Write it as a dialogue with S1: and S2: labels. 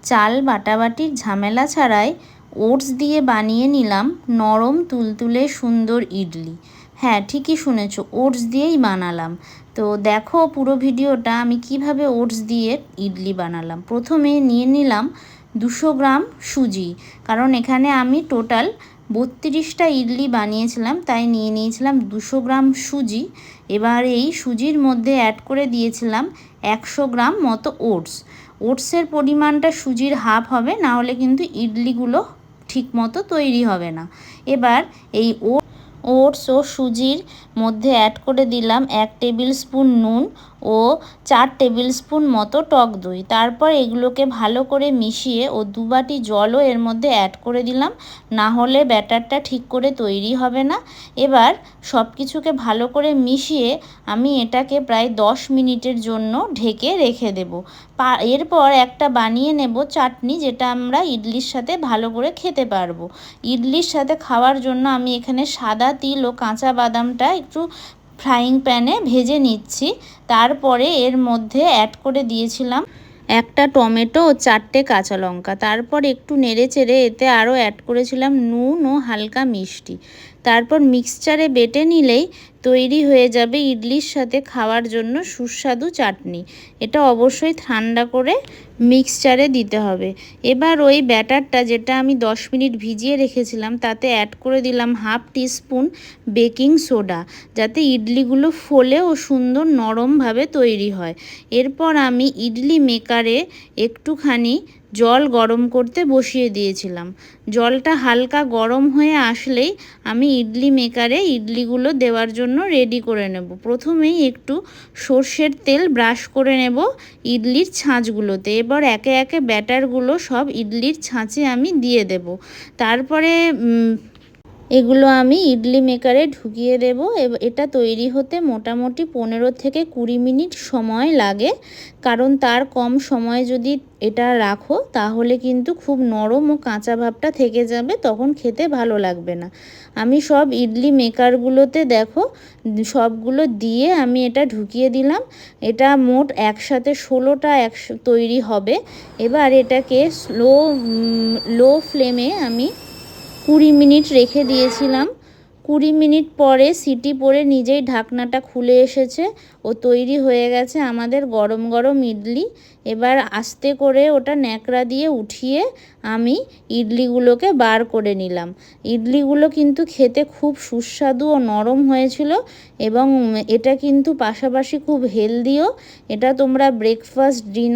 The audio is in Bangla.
S1: চাল বাটাবাটির ঝামেলা ছাড়াই ওটস দিয়ে বানিয়ে নিলাম নরম তুলতুলে সুন্দর ইডলি। হ্যাঁ, ঠিকই শুনেছো, ওটস দিয়েই বানালাম। তো দেখো পুরো ভিডিওটা আমি কিভাবে ওটস দিয়ে ইডলি বানালাম। প্রথমে নিয়ে নিলাম 200 গ্রাম সুজি, কারণ এখানে আমি টোটাল 32টা ইডলি বানিয়েছিলাম, তাই নিয়ে নিয়েছিলাম 200 গ্রাম সুজি। এবার এই সুজির মধ্যে অ্যাড করে দিয়েছিলাম 100 গ্রাম মতো ওটস। ওটসের পরিমাণটা সুজির হাফ হবে, না হলে কিন্তু ইডলিগুলো ঠিক মতো তৈরি হবে না। এবার এই ওটস ও সুজির মধ্যে অ্যাড করে দিলাম 1 টেবিল স্পুন নুন ও 4 টেবিল স্পুন মতো টক দই। তারপর এগুলোকে ভালো করে মিশিয়ে ও 2 বাটি জলও এর মধ্যে অ্যাড করে দিলাম, না হলে ব্যাটারটা ঠিক করে তৈরি হবে না। এবার সব কিছুকে ভালো করে মিশিয়ে আমি এটাকে প্রায় 10 মিনিটের জন্য ঢেকে রেখে দেব। এরপর একটা বানিয়ে নেব চাটনি, যেটা আমরা ইডলির সাথে ভালো করে খেতে পারবো। ইডলির সাথে খাওয়ার জন্য আমি এখানে সাদা তিল ও কাঁচা বাদামটা একটু ফ্রাইং প্যানে ভেজে নিচ্ছি। তারপরে এর মধ্যে অ্যাড করে দিয়েছিলাম একটা টমেটো ও 4টে কাঁচা লঙ্কা। তারপর একটু নেড়ে চেড়ে এতে আরও অ্যাড করেছিলাম নুন ও হালকা মিষ্টি। তারপর মিক্সচারে বেটে নিলেই তৈরি হয়ে যাবে ইডলির সাথে খাওয়ার জন্য সুস্বাদু চাটনি। এটা অবশ্যই ঠান্ডা করে মিক্সচারে দিতে হবে। এবার ওই ব্যাটারটা, যেটা আমি 10 মিনিট ভিজিয়ে রেখেছিলাম, তাতে অ্যাড করে দিলাম হাফ টিস্পুন বেকিং সোডা, যাতে ইডলিগুলো ফোলে ও সুন্দর নরমভাবে তৈরি হয়। এরপর আমি ইডলি মেকারে একটুখানি জল গরম করতে বসিয়ে দিয়েছিলাম। জলটা হালকা গরম হয়ে আসলেই আমি ইডলি মেকারে ইডলিগুলো দেওয়ার জন্য রেডি করে নেব। প্রথমেই একটু সর্ষের তেল ব্রাশ করে নেব ইডলির ছাঁচগুলোতে। এবার একে একে ব্যাটারগুলো সব ইডলির ছাঁচে আমি দিয়ে দেব। তারপরে এগুলো আমি ইডলি মেকারে ঢুকিয়ে দেব। এটা তৈরি হতে মোটামুটি 15 থেকে 20 মিনিট সময় লাগে, কারণ তার কম সময় যদি এটা রাখো তাহলে কিন্তু খুব নরম ও কাঁচা ভাবটা থেকে যাবে, তখন খেতে ভালো লাগবে না। আমি সব ইডলি মেকারগুলোতে দেখো সবগুলো দিয়ে আমি এটা ঢুকিয়ে দিলাম। এটা মোট একসাথে 16টা তৈরি হবে। এবার এটাকে লো ফ্লেমে আমি 20 মিনিট রেখে দিয়েছিলাম। 20 মিনিট পরে সিটি পড়ে নিজেই ঢাকনাটা খুলে এসেছে ও তৈরি হয়ে গেছে আমাদের গরম গরম ইডলি। এবার আস্তে করে ওটা ন্যাকড়া দিয়ে উঠিয়ে আমি ইডলিগুলোকে বার করে নিলাম। ইডলিগুলো কিন্তু খেতে খুব সুস্বাদু ও নরম হয়েছিল, এবং এটা কিন্তু পাশাপাশি খুব হেলদিও। এটা তোমরা ব্রেকফাস্ট, ডিনার